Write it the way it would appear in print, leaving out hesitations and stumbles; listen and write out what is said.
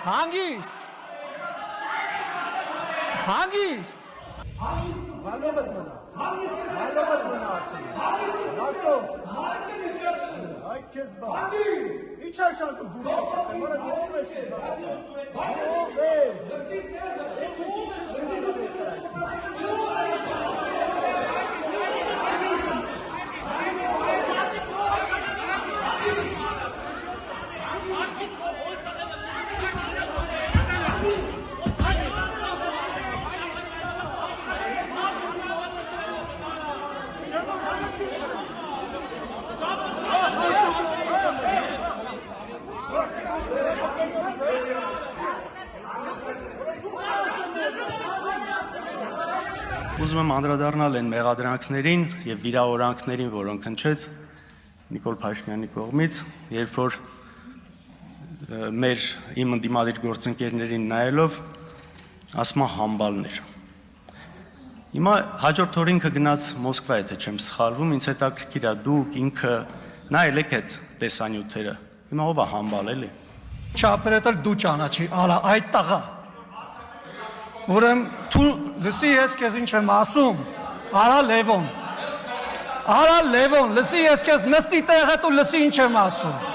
Հանգիստ։ Հանգիստ։ Մալոբդ մնա։ Մալոբդ մնա ասում։ Նատո։ Այդ քեզ բա։ Ինչ աշակու դու։ Որը դու ես։ Ուզում եմ անդրադառնալ այն մեղադրանքներին եւ վիրավորանքներին, որոնք հնչեց Նիկոլ Փաշինյանի կողմից, երբ որ իմ ընդդիմադիր գործընկերներին նայելով ասում է համբալներ։ Հիմա հաջորդ օրը ինքը գնաց Մոսկվա, եթե չեմ սխալվում, ինձ հետաքրքիր է դուք ինքը նայել եք այդ տեսանյութերը։ Հիմա ով է համբալ էլի։ Չապերետել դու ճանաչի, ալա այդ տղա։ Ուրեմ դու լսի ես քեզ ինչ եմ ասում։ Արա Լևոն, լսի ես քեզ նստի տեղը դու լսի ինչ եմ ասում։